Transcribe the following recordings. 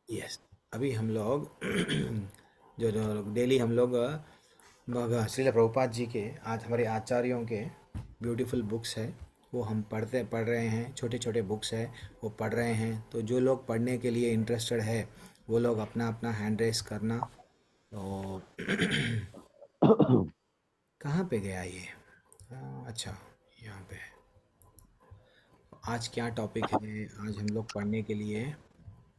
Yes. अभी हम लोग जो जो डेली हम लोग श्रील प्रभुपाद जी के, आज हमारे आचार्यों के ब्यूटीफुल बुक्स है, वो हम पढ़ रहे हैं। छोटे छोटे बुक्स है, वो पढ़ रहे हैं। तो जो लोग पढ़ने के लिए इंटरेस्टेड है, वो लोग अपना अपना हैंड रेस करना। तो कहाँ पे गया ये? अच्छा, यहाँ पे है। आज क्या टॉपिक है? आज हम लोग पढ़ने के लिए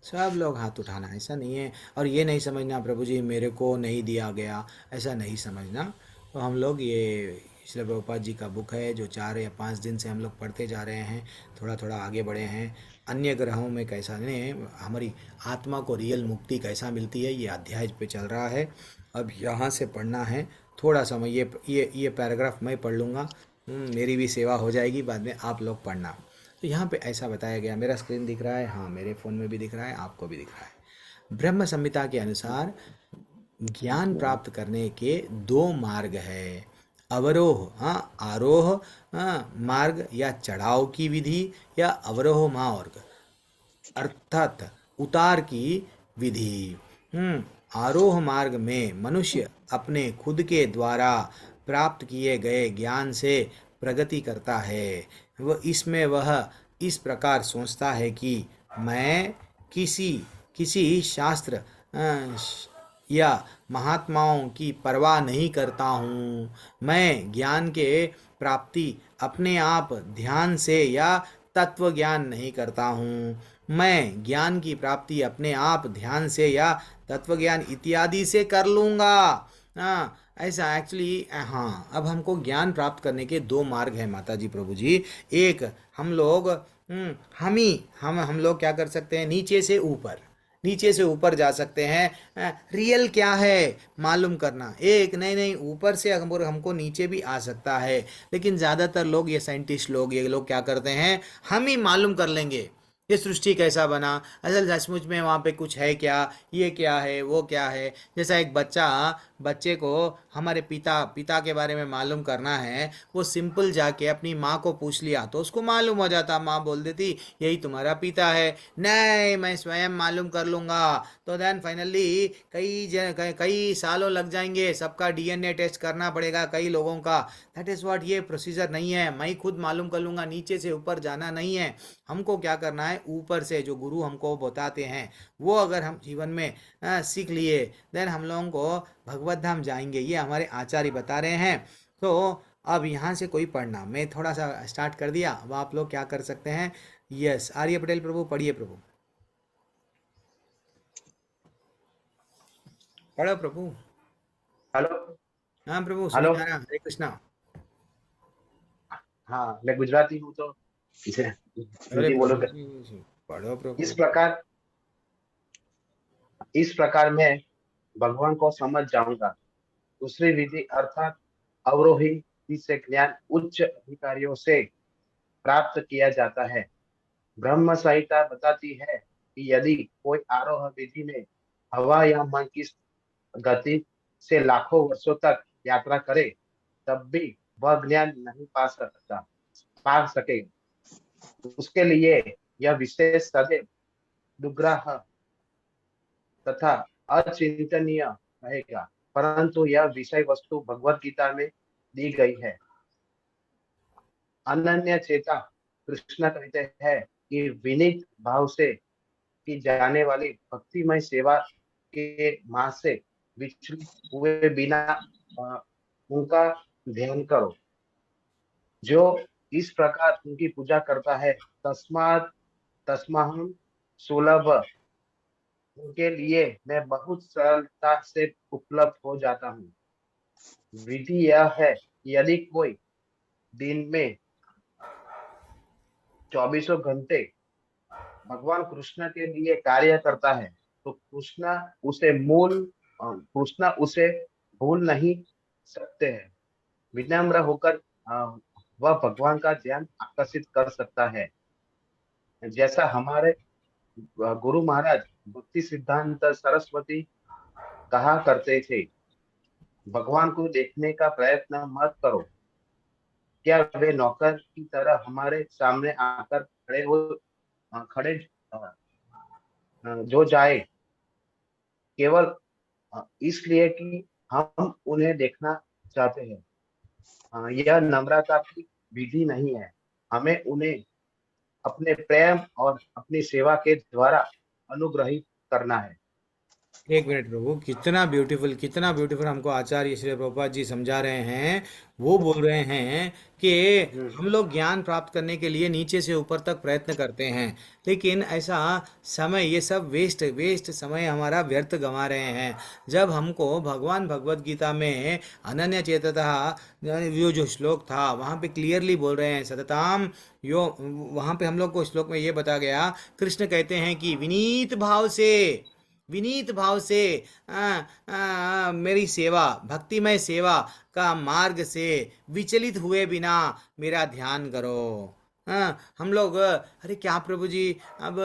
सब लोग हाथ उठाना, ऐसा नहीं है। और ये नहीं समझना प्रभु जी मेरे को नहीं दिया गया, ऐसा नहीं समझना। तो हम लोग ये श्रील प्रभुपाद जी का बुक है, जो 4 या 5 दिन से हम लोग पढ़ते जा रहे हैं। थोड़ा थोड़ा आगे बढ़े हैं। अन्य ग्रहों में कैसा नहीं, हमारी आत्मा को रियल मुक्ति कैसा मिलती है, ये अध्याय पे चल रहा है। अब यहाँ से पढ़ना है। थोड़ा समय ये पैराग्राफ मैं पढ़ लूँगा। मेरी भी सेवा हो जाएगी, बाद में आप लोग पढ़ना। तो यहाँ पे ऐसा बताया गया, मेरा स्क्रीन दिख रहा है, हाँ मेरे फ़ोन में भी दिख रहा है, आपको भी दिख रहा है। ब्रह्म संहिता के अनुसार ज्ञान प्राप्त करने के 2 मार्ग है। अवरोह, हाँ आरोह, हाँ मार्ग या चढ़ाव की विधि, या अवरोह मार्ग अर्थात उतार की विधि। आरोह मार्ग में मनुष्य अपने खुद के द्वारा प्राप्त किए गए ज्ञान से प्रगति करता है। वह इस प्रकार सोचता है कि मैं किसी किसी शास्त्र या महात्माओं की परवाह नहीं करता हूँ। मैं ज्ञान के प्राप्ति अपने आप ध्यान से या तत्व ज्ञान नहीं करता हूँ। मैं ज्ञान की प्राप्ति अपने आप ध्यान से या तत्व ज्ञान इत्यादि से कर लूँगा। हाँ, ऐसा एक्चुअली, हाँ अब हमको ज्ञान प्राप्त करने के 2 मार्ग हैं माता जी प्रभु जी। एक, हम लोग हम लोग क्या कर सकते हैं, नीचे से ऊपर जा सकते हैं। रियल क्या है मालूम करना। एक नहीं नहीं, ऊपर से हमको नीचे भी आ सकता है। लेकिन ज़्यादातर लोग, ये साइंटिस्ट लोग, ये लोग क्या करते हैं, हम ही मालूम कर लेंगे ये सृष्टि कैसा बना, असल सचमुच में वहाँ पे कुछ है क्या, ये क्या है, वो क्या है। जैसा एक बच्चे को हमारे पिता के बारे में मालूम करना है, वो सिंपल जाके अपनी माँ को पूछ लिया तो उसको मालूम हो जाता। माँ बोल देती यही तुम्हारा पिता है। नहीं, मैं स्वयं मालूम कर लूँगा। तो देन फाइनली कई सालों लग जाएंगे, सबका डीएनए टेस्ट करना पड़ेगा कई लोगों का। दैट इज़ व्हाट, ये प्रोसीजर नहीं है। मैं खुद मालूम कर लूँगा, नीचे से ऊपर जाना नहीं है। हमको क्या करना है, ऊपर से जो गुरु हमको बताते हैं, वो अगर हम जीवन में सीख लिए, देन हम लोगों को भगवत धाम जाएंगे, ये हमारे आचार्य बता रहे हैं। तो अब यहाँ से कोई पढ़ना, मैं थोड़ा सा स्टार्ट कर दिया, अब आप लोग क्या कर सकते हैं। यस, आर्य पटेल प्रभु पढ़िए प्रभु, पढ़ो प्रभु। हेलो। हाँ प्रभु, सुनी हेलो। जा रहा, हरे कृष्णा। हाँ, मैं गुजराती हूँ तो इसे अरे हिंदी प्रभु बोलोगे। जी, पढ़ो इस प्रभु। प्रकार इस प्रकार मैं भगवान को समझ जाऊंगा। दूसरी विधि अर्थात अवरोही, जिससे ज्ञान उच्च अधिकारियों से प्राप्त किया जाता है। ब्रह्म संहिता बताती है कि यदि कोई आरोह विधि में हवा या मन की गति से लाखों वर्षों तक यात्रा करे, तब भी वह ज्ञान नहीं पा सकेगा। उसके लिए यह विशेष सदैव दुग्राह तथा अचिंतनीय रहेगा। परंतु यह विषय वस्तु भगवत गीता में दी गई है। अनन्य चेता कृष्ण कहते हैं कि विनीत भाव से की जाने वाली भक्तिमय सेवा के मार्ग से विचलित हुए बिना अ, उनका ध्यान करो। जो इस प्रकार उनकी पूजा करता है, तस्मात् तस्माहम सुलभ, उनके लिए मैं बहुत सरलता से उपलब्ध हो जाता हूँ। विधि यह है कि यदि कोई दिन में चौबीसों घंटे भगवान कृष्ण के लिए कार्य करता है, तो कृष्ण उसे भूल नहीं सकते हैं। विनम्र होकर वह भगवान का ध्यान आकर्षित कर सकता है। जैसा हमारे गुरु महाराज भक्ति सिद्धांत सरस्वती कहा करते थे, भगवान को देखने का प्रयत्न मत करो। क्या वे नौकर की तरह हमारे सामने आकर खड़े हो खड़े जो जाए, केवल इसलिए कि हम उन्हें देखना चाहते हैं। यह नम्रता की विधि नहीं है। हमें उन्हें अपने प्रेम और अपनी सेवा के द्वारा अनुग्रहित करना है। एक मिनट प्रभु, कितना ब्यूटीफुल हमको आचार्य श्री प्रभुपाद जी समझा रहे हैं। वो बोल रहे हैं कि हम्म, हम लोग ज्ञान प्राप्त करने के लिए नीचे से ऊपर तक प्रयत्न करते हैं, लेकिन ऐसा समय, ये सब वेस्ट वेस्ट समय हमारा व्यर्थ गंवा रहे हैं। जब हमको भगवान भगवत गीता में अनन्य चेततः यो जो श्लोक था वहाँ पे क्लियरली बोल रहे हैं सतताम यो, वहाँ पे हम लोग को श्लोक में ये बता गया, कृष्ण कहते हैं कि विनीत भाव से मेरी सेवा, भक्तिमय सेवा का मार्ग से विचलित हुए बिना मेरा ध्यान करो। हम लोग अरे क्या प्रभु जी, अब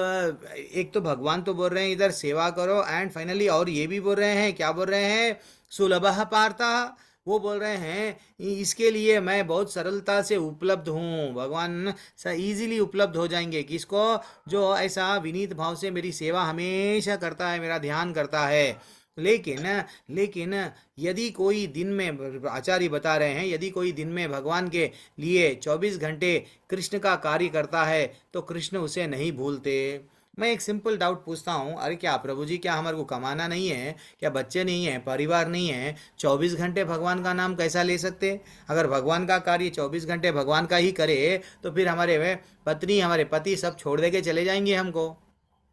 एक तो भगवान तो बोल रहे हैं इधर सेवा करो, एंड फाइनली और ये भी बोल रहे हैं, क्या बोल रहे हैं, सुलभ पार्ता। वो बोल रहे हैं इसके लिए मैं बहुत सरलता से उपलब्ध हूँ, भगवान इजीली उपलब्ध हो जाएंगे किसको, जो ऐसा विनीत भाव से मेरी सेवा हमेशा करता है, मेरा ध्यान करता है। लेकिन लेकिन यदि कोई दिन में, आचार्य बता रहे हैं, यदि कोई दिन में भगवान के लिए 24 घंटे कृष्ण का कार्य करता है तो कृष्ण उसे नहीं भूलते। मैं एक सिंपल डाउट पूछता हूँ, अरे क्या प्रभु जी, क्या हमारे को कमाना नहीं है, क्या बच्चे नहीं हैं, परिवार नहीं है, 24 घंटे भगवान का नाम कैसा ले सकते? अगर भगवान का कार्य 24 घंटे भगवान का ही करे तो फिर हमारे पत्नी, हमारे पति सब छोड़ दे के चले जाएंगे हमको।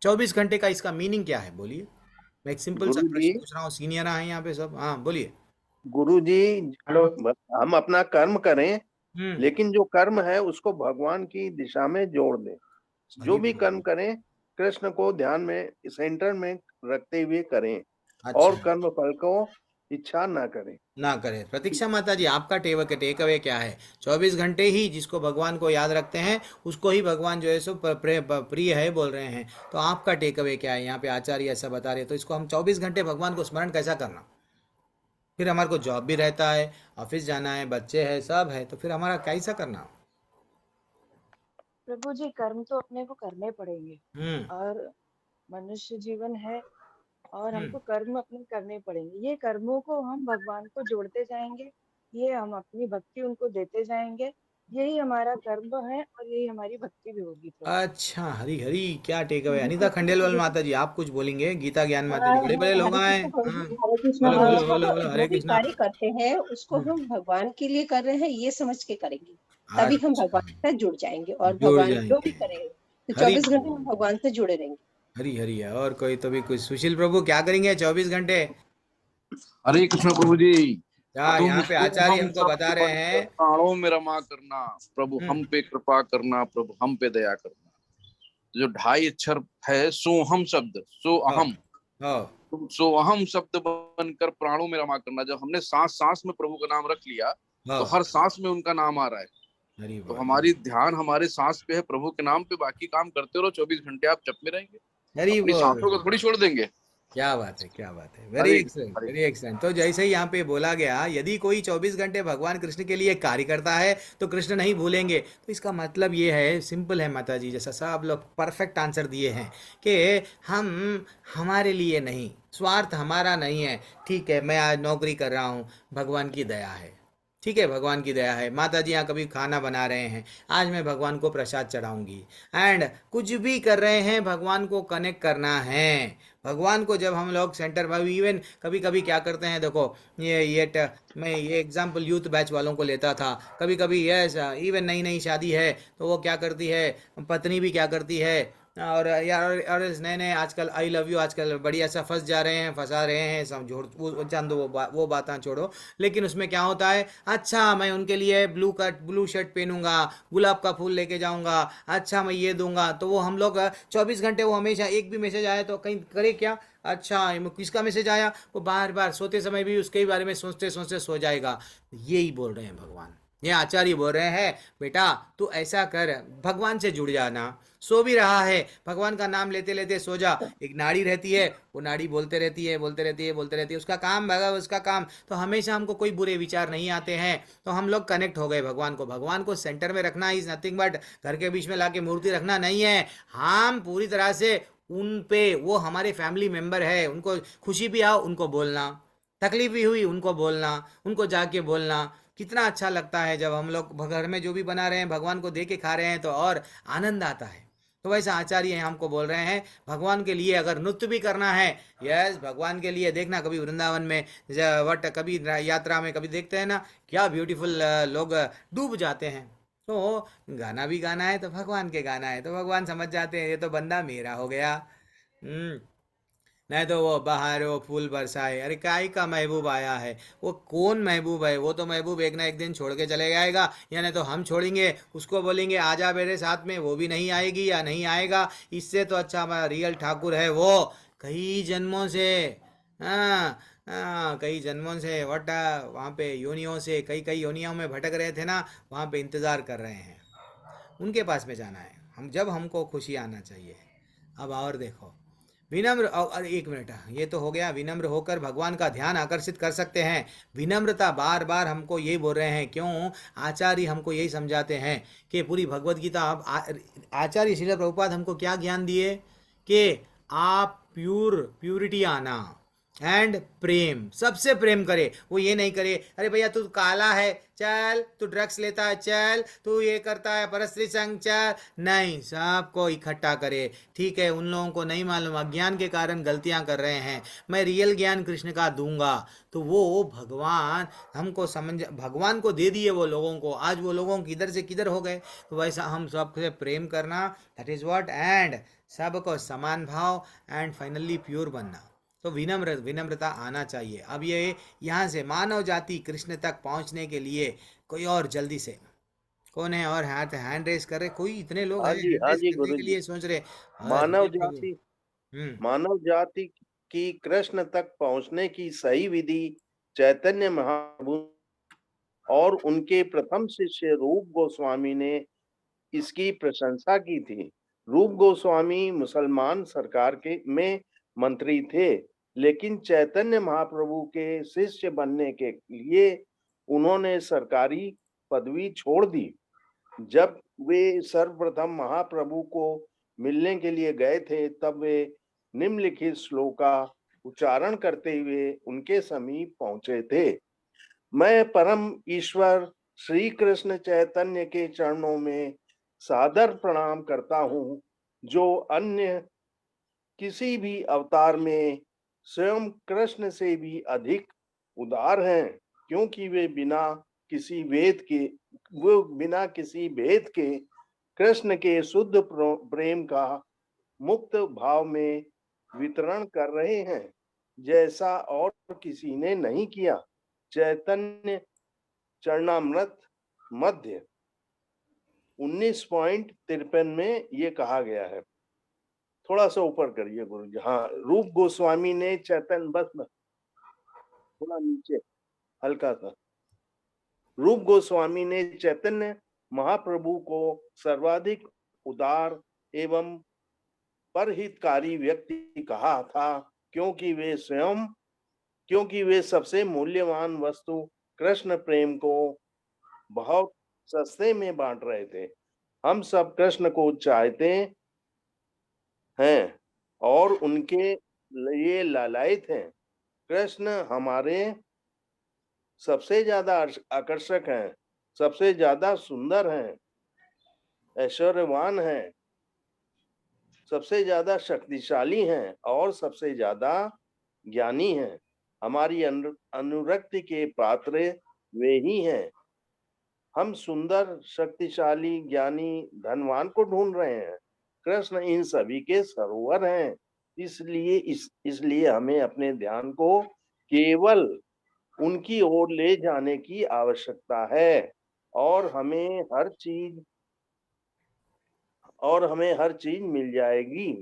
24 घंटे का इसका मीनिंग क्या है, बोलिए। मैं एक सिंपल सा गुरु जी, प्रश्न पूछ रहा हूँ, सीनियर हैं यहाँ पे सब, हाँ बोलिए। गुरु जी, हेलो। हम अपना कर्म करें, हम्म। लेकिन जो कर्म है उसको भगवान की दिशा में जोड़ दें। जो हरी भी बोल। कर्म करें, कृष्ण को ध्यान में सेंटर में रखते हुए करें, अच्छा। और कर्म फल को इच्छा ना करें। ना करे। प्रतीक्षा माता जी, आपका टेक अवे क्या है? 24 घंटे ही जिसको भगवान को याद रखते हैं उसको ही भगवान जो है सो प्रिय है बोल रहे हैं। तो आपका टेक अवे क्या है? यहाँ पे आचार्य ऐसा बता रहे हैं, तो इसको हम 24 घंटे भगवान को स्मरण कैसा करना? फिर हमारे को जॉब भी रहता है, ऑफिस जाना है, बच्चे हैं, सब है, तो फिर हमारा कैसा करना? प्रभु जी, कर्म तो अपने को करने पड़ेंगे। हम्म। और मनुष्य जीवन है, और हम्म। हमको कर्म अपने करने पड़ेंगे। ये कर्मों को हम भगवान को जोड़ते जाएंगे, ये हम अपनी भक्ति उनको देते जाएंगे। यही हमारा कर्म है और यही हमारी भक्ति भी होगी प्रभु। अच्छा, हरी हरी, क्या टेक अवे? अनिता खंडेलवाल माता जी, आप कुछ बोलेंगे? गीता ज्ञान माता जी, बड़े बड़े लोग हरे आए। कृष्ण प्रभु हाँ, जी, हरे कृष्ण बोलो प्रभु बोलो जी। बोलो तो बोलो, जो हरे भी कृष्णा। कार्य करते हैं उसको हम्म। हम भगवान के लिए कर रहे हैं ये समझ के करेंगे, तभी हम अच्छा, भगवान के साथ जुड़ जाएंगे, और जुड़ भगवान जो भी जाएंगे। करेंगे तो हरी 24 घंटे हम बोल। भगवान से जुड़े रहेंगे। हरी हरी है। और कोई तो भी कुछ, सुशील प्रभु क्या करेंगे 24 घंटे? हरे कृष्ण प्रभु जी। क्या तुम यहाँ पे सो आचार्य हम हमको शब्द बता रहे बनकर हैं? प्राणों में रमा करना, प्रभु हम्म। हम पे कृपा करना, प्रभु हम पे दया करना। जो ढाई अक्षर है सोहम शब्द, सो हाँ। अहम, हाँ। तुम सो अहम शब्द बनकर प्राणों में रमा करना। जब हमने सांस सांस में प्रभु का नाम रख लिया तो हाँ। हर सांस में उनका नाम आ रहा है। हरी तो बोल। हमारी ध्यान हमारे सांस पे है, प्रभु के नाम पे, बाकी काम करते रहो। 24 घंटे आप जप में रहेंगे, हरी अपनी बोल। सांसों को थोड़ी छोड़ देंगे। क्या बात है, क्या बात है, वेरी हरे एक्सलेंट, हरे। Very excellent. तो जैसे ही यहाँ पे बोला गया, यदि कोई 24 घंटे भगवान कृष्ण के लिए कार्य करता है तो कृष्ण नहीं भूलेंगे। तो इसका मतलब ये है, सिंपल है माता जी, जैसा सब लोग परफेक्ट आंसर दिए हैं कि हम हमारे लिए नहीं, स्वार्थ हमारा नहीं है। ठीक है, मैं आज नौकरी कर रहा हूँ, भगवान की दया है। ठीक है, भगवान की दया है। माता जी यहाँ कभी खाना बना रहे हैं, आज मैं भगवान को प्रसाद चढ़ाऊंगी। एंड कुछ भी कर रहे हैं, भगवान को कनेक्ट करना है। भगवान को जब हम लोग सेंटर भाई, इवन कभी कभी क्या करते हैं, देखो, मैं ये एग्जांपल यूथ बैच वालों को लेता था। कभी कभी ये इवन नई नई शादी है तो वो क्या करती है, पत्नी भी क्या करती है, और यार, और नए नए आजकल आई लव यू आजकल बढ़िया सा फंस जा रहे हैं, फंसा रहे हैं, सब छोड़, वो जान दो, वो बातें छोड़ो। लेकिन उसमें क्या होता है, अच्छा मैं उनके लिए ब्लू शर्ट पहनूंगा, गुलाब का फूल लेके जाऊंगा, अच्छा मैं ये दूंगा, तो वो हम लोग 24 घंटे, वो हमेशा एक भी मैसेज आए तो कहीं करे क्या, अच्छा किसका मैसेज आया, वो बार बार सोते समय भी उसके ही बारे में सोचते सोचते सो जाएगा। यही बोल रहे हैं भगवान, ये आचार्य बोल रहे हैं, बेटा तू ऐसा कर, भगवान से जुड़ जाना। सो भी रहा है, भगवान का नाम लेते लेते सो जा। एक नाड़ी रहती है, वो नाड़ी बोलते रहती है, बोलते रहती है, बोलते रहती है, उसका काम भगा, उसका काम। तो हमेशा हमको कोई बुरे विचार नहीं आते हैं, तो हम लोग कनेक्ट हो गए भगवान को। भगवान को सेंटर में रखना इज नथिंग बट घर के बीच में लाके मूर्ति रखना नहीं है। हम पूरी तरह से उन पे, वो हमारे फैमिली मेंबर है, उनको खुशी भी आओ उनको बोलना, तकलीफ भी हुई उनको बोलना, उनको जाके बोलना। कितना अच्छा लगता है जब हम लोग घर में जो भी बना रहे हैं भगवान को दे के खा रहे हैं तो और आनंद आता है। तो वैसा आचार्य हमको बोल रहे हैं भगवान के लिए अगर नृत्य भी करना है, यस भगवान के लिए देखना कभी वृंदावन में वट कभी यात्रा में कभी देखते हैं ना, क्या ब्यूटीफुल लोग डूब जाते हैं। तो गाना भी गाना है तो भगवान के गाना है तो भगवान समझ जाते हैं ये तो बंदा मेरा हो गया। हम्म। नहीं तो वो बाहर वो फूल बरसाए, अरे काय का महबूब आया है, वो कौन महबूब है, वो तो महबूब एक ना एक दिन छोड़ के चले जाएगा, या नहीं तो हम छोड़ेंगे उसको, बोलेंगे आजा मेरे साथ में, वो भी नहीं आएगी या नहीं आएगा। इससे तो अच्छा हमारा रियल ठाकुर है वो, कई जन्मों से, हाँ हाँ कई जन्मों से वट वहाँ पे योनियों से कई कई योनियों में भटक रहे थे ना, वहाँ पे इंतज़ार कर रहे हैं, उनके पास में जाना है हम, जब हमको खुशी आना चाहिए। अब और देखो, विनम्र और एक मिनट, ये तो हो गया विनम्र होकर भगवान का ध्यान आकर्षित कर सकते हैं। विनम्रता बार बार हमको यही बोल रहे हैं, क्यों आचार्य हमको यही समझाते हैं कि पूरी भगवत गीता, अब आचार्य श्रील प्रभुपाद हमको क्या ज्ञान दिए कि आप प्यूरिटी आना एंड प्रेम, सबसे प्रेम करे। वो ये नहीं करे अरे भैया तू काला है चल, तू ड्रग्स लेता है चल, तू ये करता है परस्त्री संग चल, नहीं सबको इकट्ठा करे। ठीक है, उन लोगों को नहीं मालूम, अज्ञान के कारण गलतियां कर रहे हैं, मैं रियल ज्ञान कृष्ण का दूंगा। तो वो भगवान हमको समझ, भगवान को दे दिए वो लोगों को, आज वो लोगों किधर से किधर हो गए। तो वैसा हम सबसे प्रेम करना, दैट इज व्हाट, एंड सबको समान भाव, एंड फाइनली प्योर बनना। तो विनम्रता आना चाहिए। अब ये यहाँ से मानव जाति कृष्ण तक पहुँचने के लिए कोई और जल्दी से कौन है, और हाथ हैंड रेस कर रहे, कोई इतने लोग हैं हैंड हाँ रेस जी करने गुरु के जी। लिए सोच रहे, बस मानव हे प्रभु। जाति हम्म। मानव जाति की कृष्ण तक पहुंचने की सही विधि चैतन्य महाप्रभु और उनके प्रथम शिष्य रूप गोस्वामी ने इसकी प्रशंसा की थी। रूप गोस्वामी मुसलमान सरकार के में मंत्री थे, लेकिन चैतन्य महाप्रभु के शिष्य बनने के लिए उन्होंने सरकारी पदवी छोड़ दी। जब वे सर्वप्रथम महाप्रभु को मिलने के लिए गए थे, तब वे निम्नलिखित श्लोक का उच्चारण करते हुए उनके समीप पहुंचे थे। मैं परम ईश्वर श्री कृष्ण चैतन्य के चरणों में सादर प्रणाम करता हूँ, जो अन्य किसी भी अवतार में स्वयं कृष्ण से भी अधिक उदार हैं, क्योंकि वे बिना किसी भेद के कृष्ण के शुद्ध प्रेम का मुक्त भाव में वितरण कर रहे हैं, जैसा और किसी ने नहीं किया। चैतन्य चरणामृत मध्य 19.53 में ये कहा गया है। थोड़ा सा ऊपर करिए गुरु जी। हाँ, रूप गोस्वामी ने चैतन्य, बस थोड़ा नीचे, हल्का सा। रूप गोस्वामी ने चैतन्य महाप्रभु को सर्वाधिक उदार एवं परहितकारी व्यक्ति कहा था, क्योंकि वे सबसे मूल्यवान वस्तु कृष्ण प्रेम को बहुत सस्ते में बांट रहे थे। हम सब कृष्ण को चाहते हैं और उनके लिए लालायित हैं। कृष्ण हमारे सबसे ज्यादा आकर्षक हैं, सबसे ज्यादा सुंदर हैं, ऐश्वर्यवान हैं, सबसे ज्यादा शक्तिशाली हैं और सबसे ज्यादा ज्ञानी हैं। हमारी अनुरक्ति के पात्र वे ही हैं। हम सुंदर, शक्तिशाली, ज्ञानी, धनवान को ढूंढ रहे हैं। कृष्ण इन सभी के सरोवर हैं। इसलिए हमें अपने ध्यान को केवल उनकी ओर ले जाने की आवश्यकता है, और हमें हर चीज मिल जाएगी।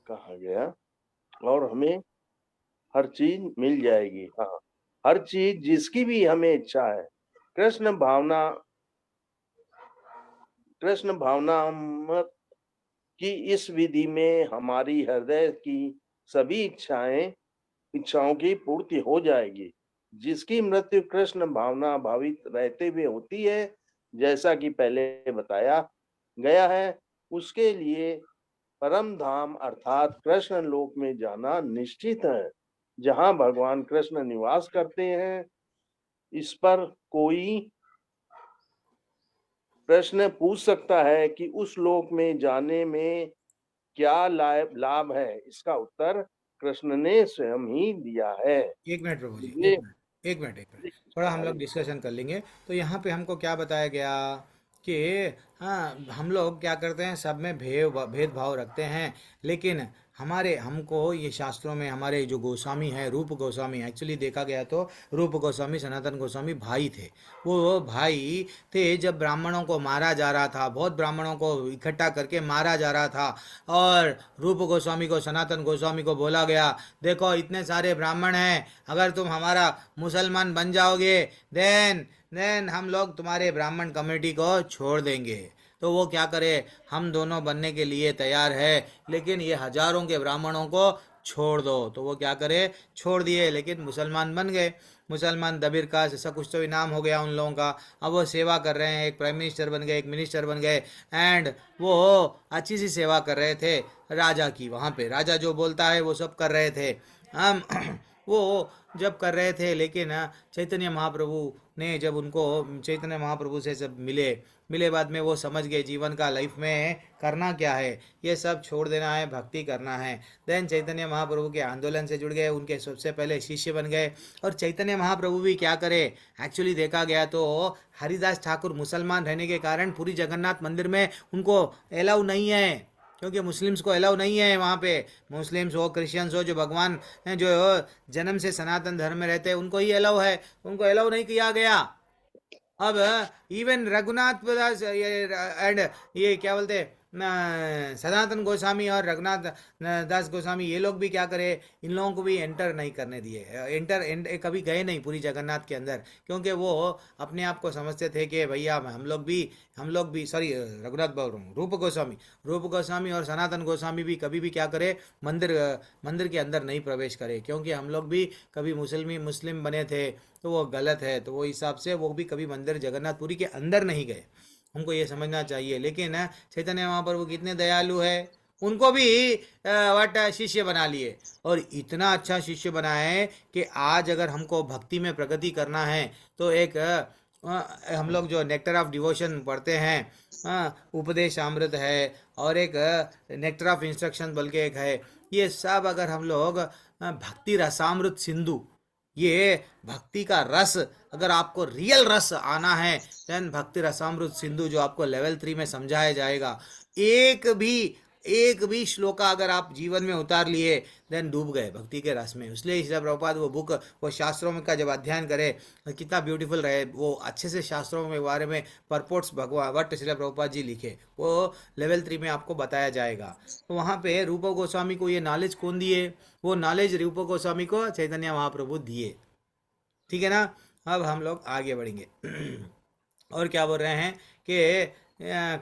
कहा गया, और हमें हर चीज मिल जाएगी। हाँ, हर चीज जिसकी भी हमें इच्छा है। कृष्ण भावना की इस विधि में हमारी हृदय की सभी इच्छाओं की पूर्ति हो जाएगी, जिसकी मृत्यु कृष्ण भावना भावित रहते हुए होती है, जैसा कि पहले बताया गया है। उसके लिए परम धाम अर्थात कृष्ण लोक में जाना निश्चित है, जहां भगवान कृष्ण निवास करते हैं। इस पर कोई प्रश्न पूछ सकता है कि उस लोक में जाने में क्या लाभ है? इसका उत्तर कृष्ण ने स्वयं ही दिया है। एक मिनट प्रभु जी, मुझे एक मिनट थोड़ा हम लोग डिस्कशन कर लेंगे। तो यहाँ पे हमको क्या बताया गया कि हाँ, हम लोग क्या करते हैं, सब में भेदभाव रखते हैं, लेकिन हमारे हमको ये शास्त्रों में हमारे जो गोस्वामी है, रूप गोस्वामी, एक्चुअली देखा गया तो रूप गोस्वामी सनातन गोस्वामी भाई थे। वो भाई थे जब ब्राह्मणों को मारा जा रहा था, बहुत ब्राह्मणों को इकट्ठा करके मारा जा रहा था, और रूप गोस्वामी को, सनातन गोस्वामी को बोला गया, देखो इतने सारे ब्राह्मण हैं, अगर तुम हमारा मुसलमान बन जाओगे देन हम लोग तुम्हारे ब्राह्मण कम्युनिटी को छोड़ देंगे। तो वो क्या करे, हम दोनों बनने के लिए तैयार है, लेकिन ये हजारों के ब्राह्मणों को छोड़ दो। तो वो क्या करे, छोड़ दिए, लेकिन मुसलमान बन गए। मुसलमान दबीर का ऐसा कुछ तो इनाम हो गया उन लोगों का। अब वो सेवा कर रहे हैं, एक प्राइम मिनिस्टर बन गए, एक मिनिस्टर बन गए, एंड वो अच्छी सी सेवा कर रहे थे राजा की। वहाँ पे राजा जो बोलता है वो सब कर रहे थे। हम वो जब कर रहे थे, लेकिन चैतन्य महाप्रभु ने जब उनको, चैतन्य महाप्रभु से सब मिले, मिले बाद में वो समझ गए जीवन का, लाइफ में करना क्या है, ये सब छोड़ देना है, भक्ति करना है। देन चैतन्य महाप्रभु के आंदोलन से जुड़ गए, उनके सबसे पहले शिष्य बन गए। और चैतन्य महाप्रभु भी क्या करे, एक्चुअली देखा गया तो हरिदास ठाकुर मुसलमान रहने के कारण पूरी जगन्नाथ मंदिर में उनको अलाउ नहीं है, क्योंकि मुस्लिम्स को अलाउ नहीं है वहाँ पे। मुस्लिम्स हो, क्रिश्चियंस हो, जो भगवान जो जन्म से सनातन धर्म में रहते हैं, उनको ही अलाउ है, उनको अलाउ नहीं किया गया। अब इवन रघुनाथ दास एंड ये क्या बोलते हैं, सनातन गोस्वामी और रघुनाथ दास गोस्वामी, ये लोग भी क्या करे, इन लोगों को भी एंटर नहीं करने दिए, कभी गए नहीं पूरी जगन्नाथ के अंदर, क्योंकि वो अपने आप को समझते थे कि भैया हम लोग भी सॉरी, रघुनाथ बोल रहा हूँ, रूप गोस्वामी और सनातन गोस्वामी भी कभी भी क्या करे, मंदिर के अंदर नहीं प्रवेश करे, क्योंकि हम लोग भी कभी मुस्लिम बने थे, तो वो गलत है। तो वो हिसाब से वो भी कभी मंदिर जगन्नाथपुरी के अंदर नहीं गए, हमको ये समझना चाहिए। लेकिन चैतन्य महाप्रभु कितने दयालु है, उनको भी वट शिष्य बना लिए, और इतना अच्छा शिष्य बनाए कि आज अगर हमको भक्ति में प्रगति करना है तो एक हम लोग जो नेक्टर ऑफ डिवोशन पढ़ते हैं, उपदेश अमृत है, और एक नेक्टर ऑफ इंस्ट्रक्शन बल्कि एक है, ये सब अगर हम लोग भक्ति रसामृत सिंधु, ये भक्ति का रस, अगर आपको रियल रस आना है, देन भक्ति रसामृत सिंधु जो आपको लेवल 3 में समझाया जाएगा, एक भी श्लोका अगर आप जीवन में उतार लिए, देन डूब गए भक्ति के रस में। इसलिए श्रील प्रभुपाद वो बुक, वो शास्त्रों में का जब अध्ययन करे, कितना ब्यूटीफुल रहे, वो अच्छे से शास्त्रों के बारे में परपोर्ट्स भगवान वट श्रील प्रभुपाद जी लिखे, वो लेवल 3 में आपको बताया जाएगा। तो वहाँ पे रूप गोस्वामी को ये नॉलेज कौन दिए, वो नॉलेज रूप गोस्वामी को चैतन्य महाप्रभु दिए। ठीक है ना। अब हम लोग आगे बढ़ेंगे और क्या बोल रहे हैं कि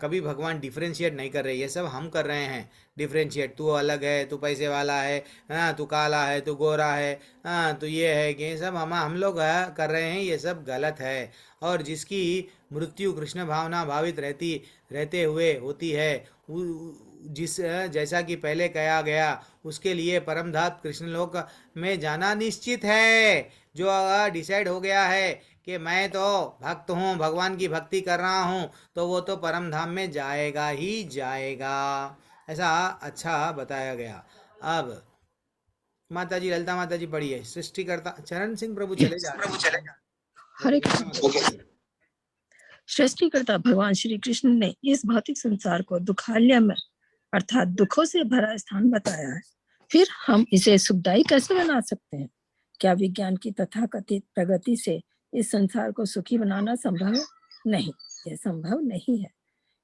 कभी भगवान डिफ्रेंशिएट नहीं कर रहे, ये सब हम कर रहे हैं डिफ्रेंशिएट, तू अलग है, तू पैसे वाला है, हाँ तू काला है, तू गोरा है, हाँ तो ये है कि, ये सब हम लोग कर रहे हैं, ये सब गलत है। और जिसकी मृत्यु कृष्ण भावना भावित रहते हुए होती है, जिस जैसा कि पहले कहा गया, उसके लिए परमधाम कृष्ण लोक में जाना निश्चित है। जो डिसाइड हो गया है कि मैं तो भक्त हूँ, भगवान की भक्ति कर रहा हूँ, तो वो तो परम धाम में जाएगा ही जाएगा, ऐसा अच्छा बताया गया। अब माता जी, ललिता माता जी पढ़िए, सृष्टिकर्ता चरण सिंह प्रभु चले जा रहे हैं। हरे कृष्ण। सृष्टिकर्ता भगवान श्री कृष्ण ने इस भौतिक संसार को दुखालय में अर्थात दुखों से भरा स्थान बताया है, फिर हम इसे सुखदायी कैसे बना सकते हैं? क्या विज्ञान की तथाकथित प्रगति से इस संसार को सुखी बनाना संभव है? नहीं, यह संभव नहीं है।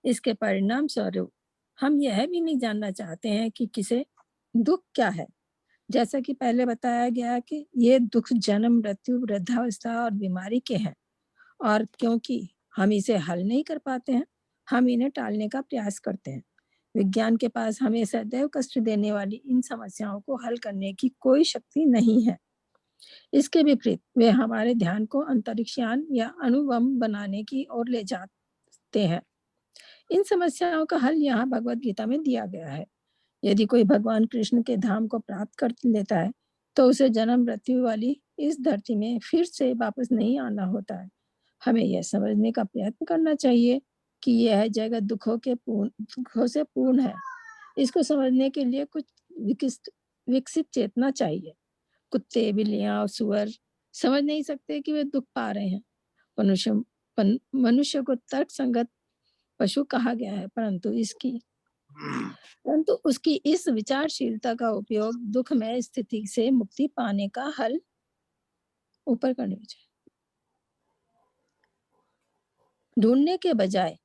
इसके परिणाम स्वरूप हम यह भी नहीं जानना चाहते हैं कि किसे दुख क्या है। जैसा कि पहले बताया गया कि ये दुख जन्म, मृत्यु, वृद्धावस्था और बीमारी के हैं, और क्योंकि हम इसे हल नहीं कर पाते हैं, हम इन्हें टालने का प्रयास करते हैं। विज्ञान के पास हमें सदैव कष्ट देने वाली इन समस्याओं को हल करने की कोई शक्ति नहीं है। इसके विपरीत वे हमारे ध्यान को अंतरिक्षयान या अणुबम बनाने की ओर ले जाते हैं। इन समस्याओं का हल यहाँ भगवत गीता में दिया गया है। यदि कोई भगवान कृष्ण के धाम को प्राप्त कर लेता है तो उसे जन्म मृत्यु वाली इस धरती में फिर से वापस नहीं आना होता है। हमें यह समझने का प्रयत्न करना चाहिए कि यह जगत दुखों से पूर्ण है। इसको समझने के लिए कुछ विकसित चेतना चाहिए। कुत्ते, बिल्लियां और सुअर समझ नहीं सकते कि वे दुख पा रहे हैं। मनुष्य को तर्क संगत पशु कहा गया है, परंतु उसकी इस विचारशीलता का उपयोग दुखमय स्थिति से मुक्ति पाने का हल ऊपर करने चाहिए, ढूंढने के बजाय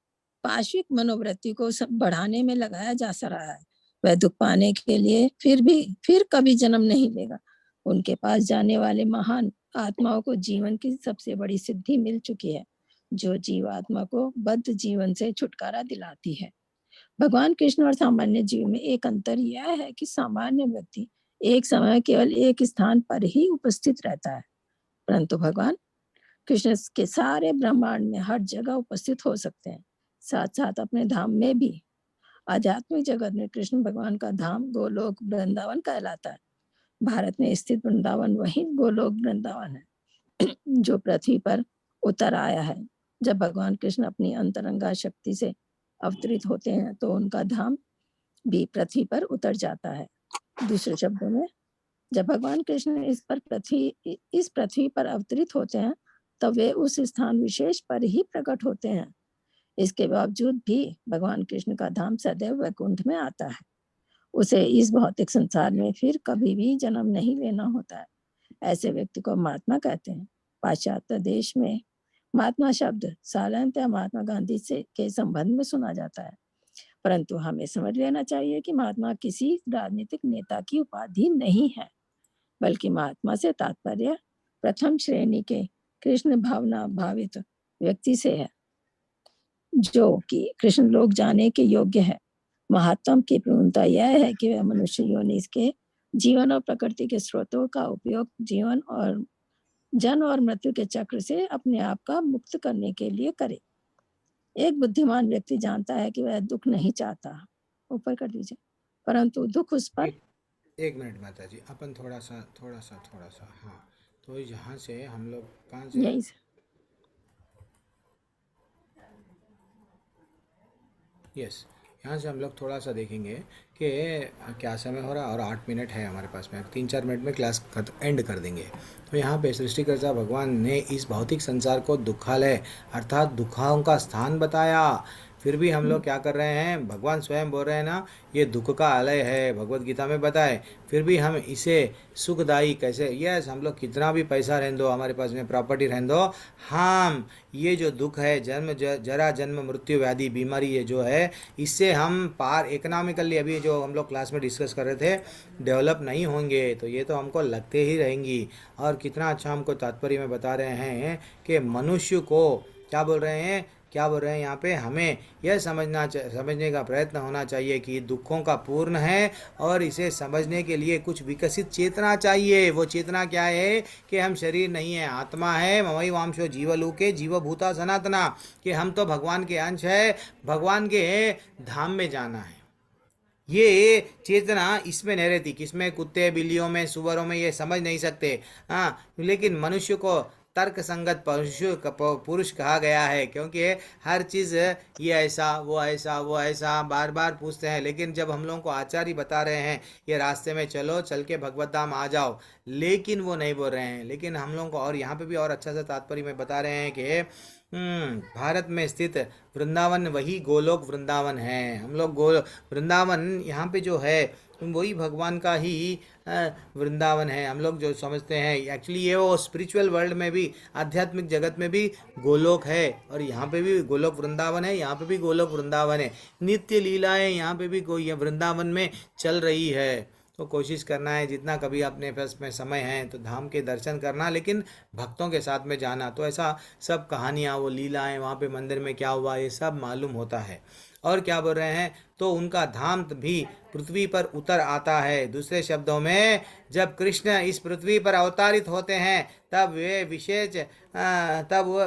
पाश्विक मनोवृत्ति को बढ़ाने में लगाया जा रहा है। वह दुख पाने के लिए फिर कभी जन्म नहीं लेगा। उनके पास जाने वाले महान आत्माओं को जीवन की सबसे बड़ी सिद्धि मिल चुकी है, जो जीवात्मा को बद्ध जीवन से छुटकारा दिलाती है। भगवान कृष्ण और सामान्य जीव में एक अंतर यह है कि सामान्य व्यक्ति एक समय केवल एक स्थान पर ही उपस्थित रहता है, परंतु भगवान कृष्ण के सारे ब्रह्मांड में हर जगह उपस्थित हो सकते हैं, साथ साथ अपने धाम में भी। आध्यात्मिक जगत में कृष्ण भगवान का धाम गोलोक वृंदावन कहलाता है। भारत में स्थित वृंदावन वही गोलोक वृंदावन है जो पृथ्वी पर उतर आया है। जब भगवान कृष्ण अपनी अंतरंगा शक्ति से अवतरित होते हैं तो उनका धाम भी पृथ्वी पर उतर जाता है। दूसरे शब्दों में, जब भगवान कृष्ण इस पृथ्वी पर अवतरित होते हैं तब वे उस स्थान विशेष पर ही प्रकट होते हैं। इसके बावजूद भी भगवान कृष्ण का धाम सदैव वैकुंठ में आता है। उसे इस भौतिक संसार में फिर कभी भी जन्म नहीं लेना होता है। ऐसे व्यक्ति को महात्मा कहते हैं। पाश्चात्य देश में महात्मा शब्द साधारणतः महात्मा गांधी के संबंध में सुना जाता है, परंतु हमें समझ लेना चाहिए कि महात्मा किसी राजनीतिक नेता की उपाधि नहीं है, बल्कि महात्मा से तात्पर्य प्रथम श्रेणी के कृष्ण भावना भावित व्यक्ति से है, जो कि कृष्ण लोक जाने के योग्य है। महात्मा की पूर्णता यह है कि वह मनुष्य योनि के जीवन और प्रकृति के स्रोतों का उपयोग जीवन और जन्म और मृत्यु के चक्र से अपने आप का मुक्त करने के लिए करे। एक बुद्धिमान व्यक्ति जानता है कि वह दुख नहीं चाहता, ऊपर कर दीजिए, परंतु दुख उस पर एक मिनट माता जी, अपन थोड़ा सा हाँ, तो यहाँ से हम लोग कहाँ से यही से यस यहाँ से हम लोग थोड़ा सा देखेंगे कि क्या समय हो रहा है, और 8 मिनट है हमारे पास में। 3-4 मिनट में क्लास एंड कर देंगे। तो यहाँ पे सृष्टिकर्ता भगवान ने इस भौतिक संसार को दुखालय अर्थात दुखाओं का स्थान बताया। फिर भी हम लोग क्या कर रहे हैं, भगवान स्वयं बोल रहे हैं ना, ये दुख का आलय है, भगवत गीता में बताए, फिर भी हम इसे सुखदायी कैसे, यस हम लोग कितना भी पैसा रहने दो, हमारे पास में प्रॉपर्टी रहने दो, हम ये जो दुख है, जरा जन्म मृत्यु व्याधि बीमारी ये जो है, इससे हम पार इकोनॉमिकली अभी जो हम लोग क्लास में डिस्कस कर रहे थे डेवलप नहीं होंगे, तो ये तो हमको लगते ही रहेंगी। और कितना अच्छा हमको तात्पर्य में बता रहे हैं कि मनुष्य को क्या बोल रहे हैं यहाँ पे, हमें यह समझने का प्रयत्न होना चाहिए कि दुखों का पूर्ण है, और इसे समझने के लिए कुछ विकसित चेतना चाहिए। वो चेतना क्या है कि हम शरीर नहीं है, आत्मा है, ममई वांशो जीवलोके जीवभूता सनातना, कि हम तो भगवान के अंश है, भगवान के धाम में जाना है। ये चेतना इसमें नहीं रहती, किसमें, कुत्ते बिल्लियों में सुअरों में, ये समझ नहीं सकते। हाँ, लेकिन मनुष्य को तर्क संगत पुरुष कहा गया है, क्योंकि हर चीज़ ये ऐसा वो ऐसा बार बार पूछते हैं। लेकिन जब हम लोगों को आचार्य बता रहे हैं ये रास्ते में चलो, चल के भगवत धाम आ जाओ, लेकिन वो नहीं बोल रहे हैं। लेकिन हम लोगों को और यहाँ पे भी और अच्छा सा तात्पर्य में बता रहे हैं कि भारत में स्थित वृंदावन वही गोलोक वृंदावन है। हम लोग वृंदावन यहाँ पे जो है वही भगवान का ही वृंदावन है। हम लोग जो समझते हैं एक्चुअली ये वो स्पिरिचुअल वर्ल्ड में भी, आध्यात्मिक जगत में भी गोलोक है, और यहाँ पे भी गोलोक वृंदावन है, यहाँ पे भी गोलोक वृंदावन है। नित्य लीलाएं यहाँ पे भी कोई वृंदावन में चल रही है। तो कोशिश करना है जितना कभी अपने पास में समय है तो धाम के दर्शन करना, लेकिन भक्तों के साथ में जाना। तो ऐसा सब कहानियाँ, वो लीलाएं, वहाँ पे मंदिर में क्या हुआ, ये सब मालूम होता है। और क्या बोल रहे हैं, तो उनका धाम भी पृथ्वी पर उतर आता है। दूसरे शब्दों में, जब कृष्ण इस पृथ्वी पर अवतारित होते हैं तब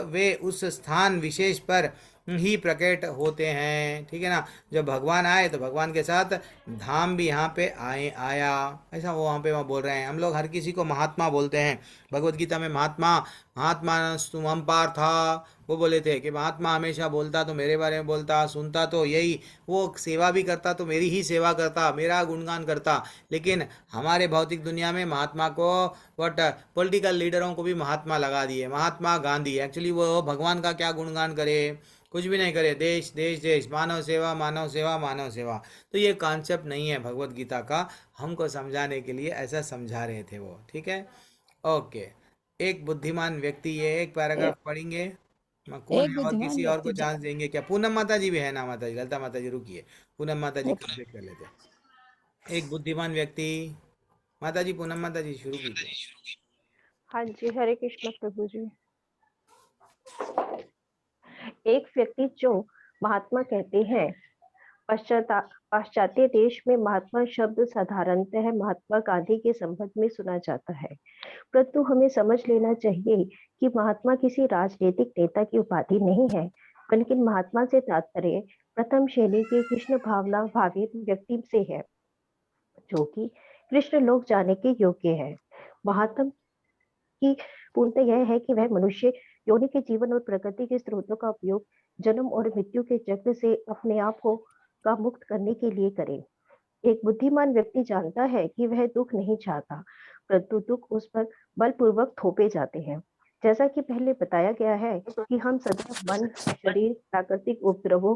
वे उस स्थान विशेष पर ही प्रकट होते हैं, ठीक है ना। जब भगवान आए तो भगवान के साथ धाम भी यहाँ पे आया, ऐसा वो वहाँ पे वहाँ बोल रहे हैं। हम लोग हर किसी को महात्मा बोलते हैं। भगवत गीता में महात्मा महात्मा तुम पार्था, वो बोले थे कि महात्मा हमेशा बोलता तो मेरे बारे में बोलता, सुनता तो यही, वो सेवा भी करता तो मेरी ही सेवा करता, मेरा गुणगान करता। लेकिन हमारे भौतिक दुनिया में महात्मा को वट पॉलिटिकल लीडरों को भी महात्मा लगा दिए, महात्मा गांधी। एक्चुअली वो भगवान का क्या गुणगान करे, कुछ भी नहीं करे, देश देश देश, मानव सेवा मानव सेवा मानव सेवा। तो ये कॉन्सेप्ट नहीं है भगवत गीता का, हमको समझाने के लिए ऐसा समझा रहे थे वो, ठीक है। ओके, एक बुद्धिमान व्यक्ति, ये एक ए, पैराग्राफ पढ़ेंगे। कौन एक है, और बुद्धिमान किसी और को व्यक्ति चांस देंगे क्या? पूनम माता जी भी है ना? माता जी, ललिता माता जी, रुकिए, पूनम माता जी ओके। कंप्लीट कर लेते हैं। एक बुद्धिमान व्यक्ति, माता जी, पूनम माता जी शुरू कीजिए। हाँ जी, हरे कृष्ण प्रभु जी। एक व्यक्ति जो महात्मा कहते हैं, पाश्चात्य देश में महात्मा शब्द साधारणतः महात्मा गांधी के संबंध में सुना जाता है, परंतु हमें समझ लेना चाहिए कि महात्मा किसी राजनीतिक नेता की उपाधि नहीं है, बल्कि महात्मा से तात्पर्य प्रथम श्रेणी के कृष्ण भावना भावित व्यक्ति से है, जो कि कृष्ण लोक जाने के योग्य है। महात्मा की पूर्णतः यह है कि वह मनुष्य योनि के जीवन और प्रकृति के स्रोतों का उपयोग जन्म और मृत्यु के चक्र से अपने आप को का मुक्त करने के लिए करे। एक बुद्धिमान व्यक्ति जानता है कि वह दुख नहीं चाहता, परंतु दुख उस पर बलपूर्वक थोपे जाते हैं। जैसा कि पहले बताया गया है कि हम सदैव मन, शरीर, प्राकृतिक उपद्रवों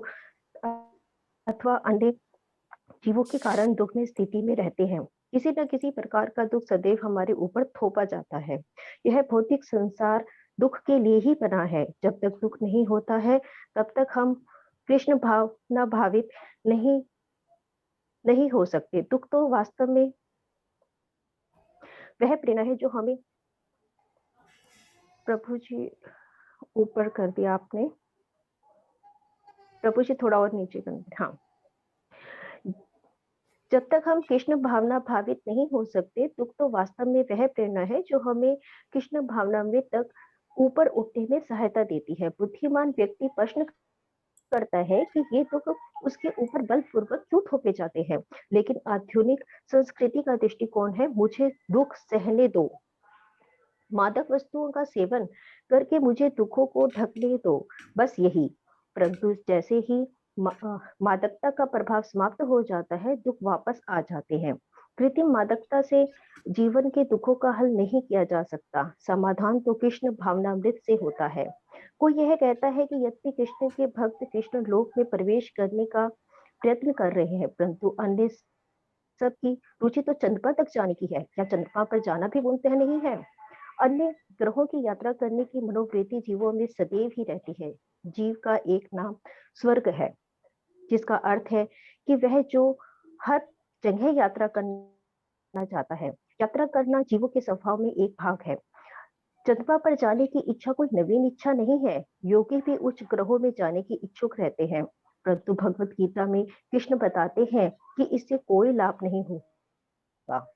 अथवा अन्य जीवों के कारण दुख में स्थिति में रहते हैं। किसी न किसी प्रकार का दुख सदैव हमारे ऊपर थोपा जाता है। यह भौतिक संसार दुख के लिए ही बना है। जब तक दुख नहीं होता है, तब तक हम कृष्ण भावना भावित नहीं नहीं हो सकते। दुख तो वास्तव में वह प्रेरणा है जो हमें, प्रभु जी ऊपर कर दिया आपने, प्रभु जी थोड़ा और नीचे कर दिया। हाँ, जब तक हम कृष्ण भावना भावित नहीं हो सकते, दुख तो वास्तव में वह प्रेरणा है जो हमें कृष्ण भावना में तक ऊपर उठने में सहायता देती है। बुद्धिमान व्यक्ति प्रश्न करता है कि ये दुख उसके ऊपर बलपूर्वक क्यों थोपे जाते हैं, लेकिन आधुनिक संस्कृति का दृष्टिकोण है, मुझे दुख सहने दो, मादक वस्तुओं का सेवन करके मुझे दुखों को ढकने दो, बस यही। परंतु जैसे ही मादकता का प्रभाव समाप्त हो जाता है, दुख वापस आ जाते हैं। कृत्रिम मादकता से जीवन के दुखों का हल नहीं किया जा सकता। समाधान तो कृष्ण भावनामृत से होता है। कोई यह कहता है कि यद्यपि कृष्ण के भक्त कृष्ण लोक में प्रवेश करने का प्रयत्न कर रहे हैं, परंतु अन्य सबकी रुचि तो चंद्रमा तक जाने की है। क्या चंद्रमा पर जाना भी मुमकिन नहीं है? अन्य ग्रहों की यात्रा करने की मनोवृत्ति जीवों में सदैव ही रहती है। जीव का एक नाम स्वर्ग है, जिसका अर्थ है कि वह जो हर जगह यात्रा करना चाहता है। यात्रा करना जीवों के स्वभाव में एक भाग है। चंद्रमा पर जाने की इच्छा कोई नवीन इच्छा नहीं है। योगी भी उच्च ग्रहों में जाने की इच्छुक रहते हैं, परंतु भगवत गीता में कृष्ण बताते हैं कि इससे कोई लाभ नहीं होगा।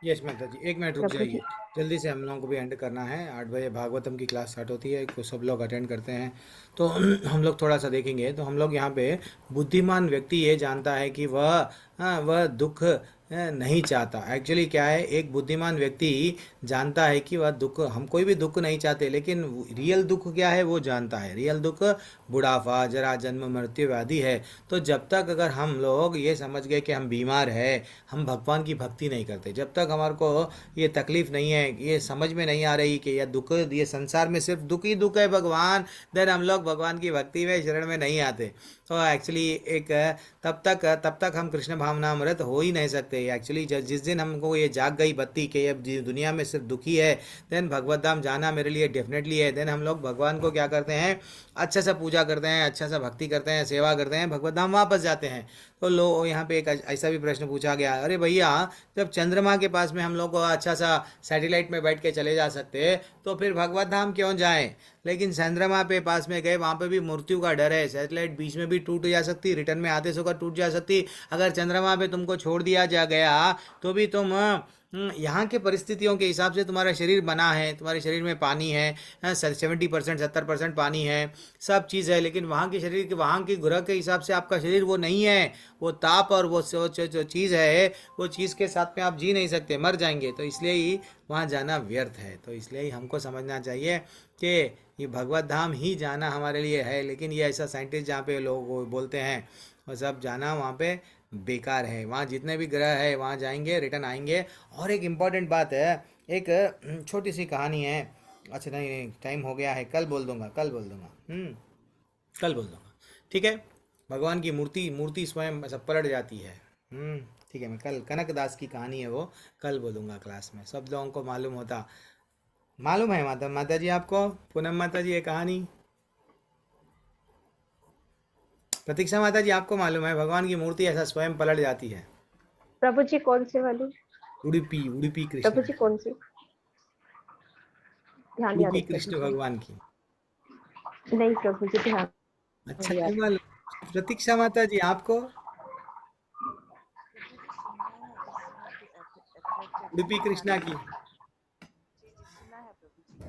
यस माता जी, एक मिनट रुक प्रभु जाइए, जी, जल्दी से हम लोगों को भी एंड करना है। 8 बजे भागवतम की क्लास स्टार्ट होती है, को सब लोग अटेंड करते हैं। तो हम लोग थोड़ा सा देखेंगे। तो हम लोग यहाँ पे बुद्धिमान व्यक्ति ये जानता है कि वह दुख नहीं चाहता। एक्चुअली क्या है, एक बुद्धिमान व्यक्ति जानता है कि वह दुख, हम कोई भी दुख नहीं चाहते, लेकिन रियल दुख क्या है वो जानता है। रियल दुख बुढ़ापा, जरा, जन्म, मृत्यु, व्याधि है। तो जब तक अगर हम लोग ये समझ गए कि हम बीमार है, हम भगवान की भक्ति नहीं करते, जब तक हमारे को ये तकलीफ नहीं है, ये समझ में नहीं आ रही कि यह दुख, ये संसार में सिर्फ दुख ही दुख है भगवान, देन हम लोग भगवान की भक्ति में शरण में नहीं आते। तो एक्चुअली एक तब तक हम कृष्ण भावनामृत हो ही नहीं सकते। एक्चुअली जिस दिन हमको ये जाग गई बत्ती कि अब दुनिया में सिर्फ दुखी है, देन भगवत धाम जाना मेरे लिए डेफिनेटली है। देन हम लोग भगवान को क्या करते हैं, अच्छा सा पूजा करते हैं, अच्छा सा भक्ति करते हैं, सेवा करते हैं, भगवत धाम वापस जाते हैं। तो लोग यहाँ पे एक ऐसा भी प्रश्न पूछा गया, अरे भैया, जब चंद्रमा के पास में हम लोग को अच्छा सा सैटेलाइट में बैठ के चले जा सकते, तो फिर भगवत धाम क्यों जाएं? लेकिन चंद्रमा पे पास में गए, वहाँ पे भी मृत्यु का डर है, सैटेलाइट बीच में भी टूट जा सकती, रिटर्न में आते सो का टूट जा सकती। अगर चंद्रमा पे तुमको छोड़ दिया जा गया तो भी तुम यहाँ के परिस्थितियों के हिसाब से तुम्हारा शरीर बना है, तुम्हारे शरीर में पानी है, 70% 70% पानी है, सब चीज़ है, लेकिन वहाँ के शरीर के, वहाँ की ग्रह के हिसाब से आपका शरीर वो नहीं है। वो ताप और वो जो चीज़ है, वो चीज़ के साथ में आप जी नहीं सकते, मर जाएंगे। तो इसलिए ही वहाँ जाना व्यर्थ है। तो इसलिए ही हमको समझना चाहिए कि ये भगवत धाम ही जाना हमारे लिए है। लेकिन ये ऐसा साइंटिस्ट जहाँ पे लोग वो बोलते हैं, वो सब जाना वहाँ पे बेकार है। वहाँ जितने भी ग्रह है वहाँ जाएंगे, रिटर्न आएंगे। और एक इम्पॉर्टेंट बात है, एक छोटी सी कहानी है। अच्छा नहीं नहीं, टाइम हो गया है, कल बोल दूंगा, कल बोल दूंगा, कल बोल दूंगा, ठीक है। भगवान की मूर्ति मूर्ति स्वयं ऐसा पलट जाती है। ठीक है, मैं कल, कनक दास की कहानी है वो, कल बोलूँगा क्लास में, सब लोगों को मालूम है माता जी आपको, पूनम माता जी, ये कहानी? प्रतीक्षा माता जी, आपको मालूम है भगवान की मूर्ति ऐसा स्वयं पलट जाती है? प्रभु जी कौन से वाली? उडुपी प्रभु कृष्ण, जी कौन सी? ध्यान नहीं आ उडुपी रही कृष्ण प्रभु भगवान की। जी। नहीं प्रभु जी, ध्यान अच्छा, नहीं आ नहीं रहा। मालूम? प्रतीक्षा माता जी आपको? प्रभु जी सुनना है, इस उडुपी कृष्णा की जी जी सुना है प्रभु जी,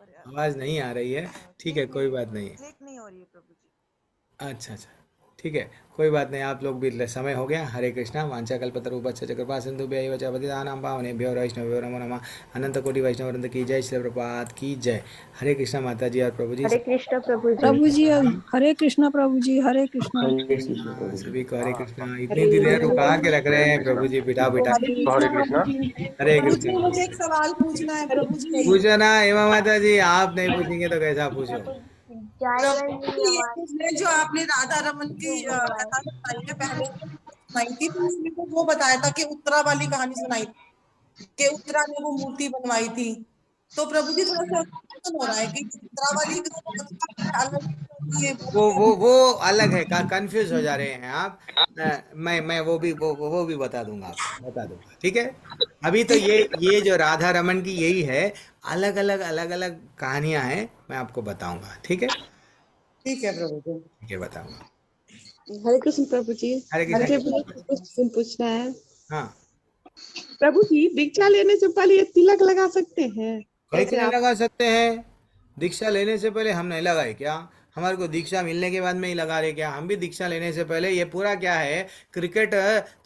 पर आवाज नहीं आ रही है। ठीक है, कोई बात नहीं। क्लिक नहीं हो रही है प्रभु जी। अच्छा अच्छा, ठीक है, कोई बात नहीं। आप लोग भी, समय हो गया। हरे कृष्णा। वांछा कल्पतरुभ्यश्च कृपा सिंधुभ्यैव च पतितानां पावनेभ्यो वैष्णवेभ्यो नमो नमः। अनंत कोटि वैष्णव वृंद की जय, श्री प्रभुपाद की जय। हरे कृष्णा माता जी और प्रभु जी। हरे कृष्ण प्रभु जी। प्रभु जी, हरे कृष्णा प्रभु जी, हरे कृष्णा। हरे कृष्ण प्रभु जी। सभी को हरे कृष्णा। इतनी हरे देर उठा के रख रहे हरे हैं कृष्ण। प्रभु जी, बिठा बिठा। हरे हरे कृष्णा कृष्णा। प्रभु जी। हरे प्रभु जी कृष्णा। मुझे एक सवाल पूछना है प्रभु जी। पूछो ना हेमा माता जी, आप नहीं पूछेंगे तो कैसा पूछो? प्रभु जी ये पूछने, जो आपने राधा रमन की कथा सुनाई है, पहले सुनाई थी, तो उसमें तो वो बताया था कि उत्तरा वाली कहानी सुनाई थी कि उत्तरा ने वो मूर्ति बनवाई थी। तो प्रभु जी थोड़ा सा कंफ्यूजन हो रहा है कि उत्तरा वाली कथा अलग होती है, वो अलग है। कंफ्यूज हो जा रहे हैं आप। मैं वो भी बता दूंगा, आपको बता दूंगा, ठीक है। अभी तो ये जो राधा रमन की यही है। अलग अलग कहानियां हैं, मैं आपको बताऊंगा, ठीक है। ठीक है प्रभु जी। ठीक है, बताऊंगा। हरे कृष्ण प्रभु जी। हरे कृष्ण। मुझे क्वेश्चन पूछना है। हाँ, प्रभु जी, दीक्षा लेने से पहले ये तिलक लगा सकते हैं? कहीं जैसे नहीं आप लगा सकते हैं। दीक्षा लेने से पहले हम नहीं लगाए क्या? हमारे को दीक्षा मिलने के बाद में ही लगा रहे क्या? हम भी दीक्षा लेने से पहले, ये पूरा क्या है, क्रिकेट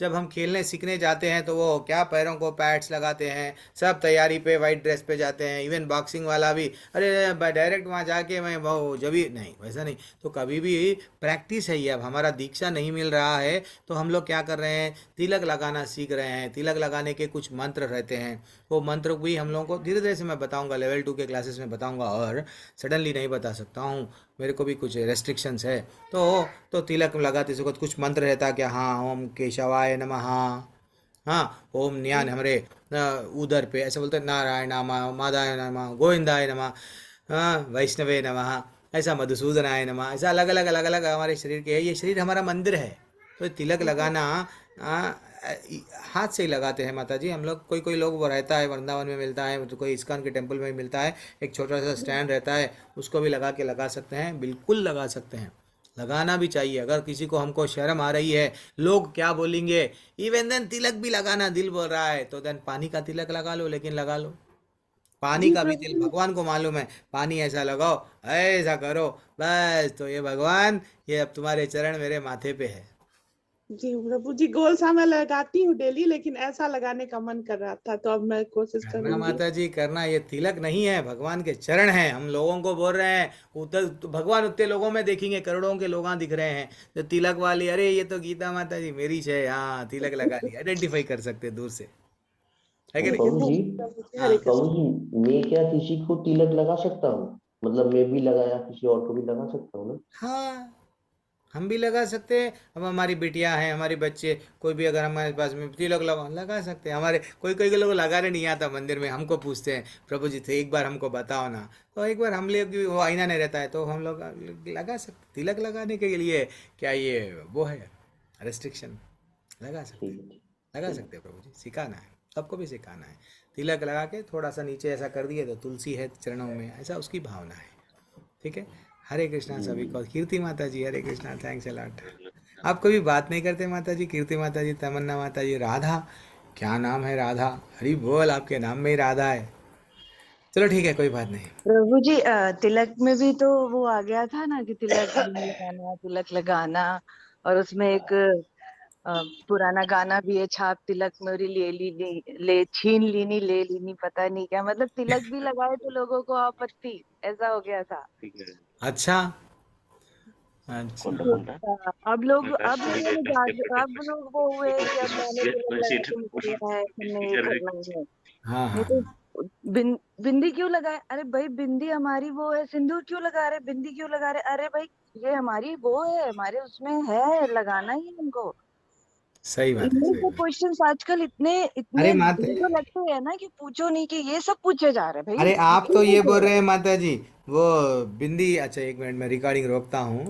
जब हम खेलने सीखने जाते हैं तो वो क्या पैरों को पैड्स लगाते हैं, सब तैयारी पे वाइट ड्रेस पे जाते हैं। इवन बॉक्सिंग वाला भी, अरे डायरेक्ट वहाँ जाके मैं वो जब भी नहीं, वैसा नहीं। तो कभी भी प्रैक्टिस है ये। अब हमारा दीक्षा नहीं मिल रहा है तो हम लोग क्या कर रहे हैं, तिलक लगाना सीख रहे हैं। तिलक लगाने के कुछ मंत्र रहते हैं, वो मंत्र भी हम लोगों को धीरे धीरे से मैं बताऊंगा, लेवल 2 के क्लासेस में बताऊंगा, और सडनली नहीं बता सकता हूँ, मेरे को भी कुछ रेस्ट्रिक्शंस है। तो तिलक लगाते समय कुछ मंत्र रहता है क्या? हाँ, ओम केशवाय नमः। हाँ, ओम न्यान हमारे उदर पे ऐसे बोलते हैं, नारायण नमः, माधवाय नमः, गोविंदाय नमः, हाँ, वैष्णवे नमः, ऐसा मधुसूदनाय नमः। ऐसा अलग अलग हमारे शरीर के है। ये शरीर हमारा मंदिर है। तो तिलक लगाना आ, हाथ से ही लगाते हैं माता जी हम लोग। कोई कोई लोग वो रहता है, वृंदावन में मिलता है, तो कोई इस्कॉन के टेम्पल में मिलता है, एक छोटा सा स्टैंड रहता है, उसको भी लगा सकते हैं। बिल्कुल लगा सकते हैं, लगाना भी चाहिए। अगर किसी को, हमको शर्म आ रही है, लोग क्या बोलेंगे, इवन देन तिलक भी लगाना दिल बोल रहा है, तो देन पानी का तिलक लगा लो, लेकिन लगा लो। पानी जी का भी तिल, प्रभु भगवान को मालूम है, पानी ऐसा लगाओ, ऐसा करो, बस तो ये भगवान, ये अब तुम्हारे चरण मेरे माथे पे है। जी प्रभु जी, गोल सा मैं लगाती हूँ डेली, लेकिन ऐसा लगाने का मन कर रहा था, तो अब मैं कोशिश करना करूंगी। माता जी, करना। ये तिलक नहीं है, भगवान के चरण हैं। हम लोगों को बोल रहे हैं उधर तो भगवान उतने लोगों में देखेंगे, करोड़ों के लोग दिख रहे हैं, जो तिलक वाली, अरे ये तो गीता माता जी मेरी है, हाँ तिलक लगा ली, आइडेंटिफाई कर सकते दूर से, है कि नहीं? प्रभु जी, प्रभु जी, हाँ हरे प्रभु कृष्ण। जी, मैं क्या किसी को तिलक लगा सकता हूँ? मतलब मैं भी लगाया, किसी और को भी लगा सकता हूँ ना? हाँ, हम भी लगा सकते हैं। अब हमारी बिटिया हैं, हमारे बच्चे, कोई भी अगर हमारे पास में तिलक लगा सकते हैं। हमारे कोई कोई लोग लगाने नहीं आता मंदिर में, हमको पूछते हैं, प्रभु जी थे एक बार हमको बताओ ना। तो एक बार हम लोग भी, वो आईना नहीं रहता है, तो हम लोग लगा सकते। तिलक लगाने के लिए क्या ये वो है रेस्ट्रिक्शन? लगा सकते ठीक हैं, है, ठीक लगा ठीक। सकते हैं प्रभु जी। सिखाना है, सबको भी सिखाना है। तिलक लगा के थोड़ा सा नीचे ऐसा कर दिए तो तुलसी है चरणों में, ऐसा उसकी भावना है, ठीक है। हरे कृष्णा सभी को। कीर्ति माता जी, हरे कृष्णा, थैंक्स अ लॉट। आप कभी बात नहीं करते माता जी, कीर्ति माता जी, तमन्ना माता जी, राधा, क्या नाम है? राधा। हरी बोल, आपके नाम में ही राधा है। चलो ठीक है, कोई बात नहीं। प्रभु जी तिलक में भी तो वो आ गया था ना कि तिलक लगाना, तिलक लगाना। और उसमें एक पुराना गाना भी है, छाप तिलक मोरी ले ली ले छीन लीनी ले लीनी, पता नहीं क्या मतलब, तिलक भी लगाए तो लोगों को आपत्ति, ऐसा हो गया था। अच्छा अच्छा। अब लोग अब लोग वो हुए कि अब मैंने तिलक लगा के निकलना है, हमने ये करना है। हाँ नहीं हाँ। तो बिंदी क्यों लगाए? अरे भाई बिंदी हमारी वो है। सिंदूर क्यों लगा रहे? बिंदी क्यों लगा रहे? अरे भाई ये हमारी वो है, हमारे उसमें है, लगाना ही है हमको। सही बात है, इन्हीं सही के बात। क्वेश्चंस आजकल इतने अरे इतने माता, जो लगते हैं ना कि पूछो नहीं, कि ये सब पूछे जा रहे हैं भाई, अरे आप क्यों तो ये पूछे बोल जा रहे रहे हैं हैं? माता जी, वो बिंदी। अच्छा एक मिनट, मैं रिकॉर्डिंग रोकता हूँ।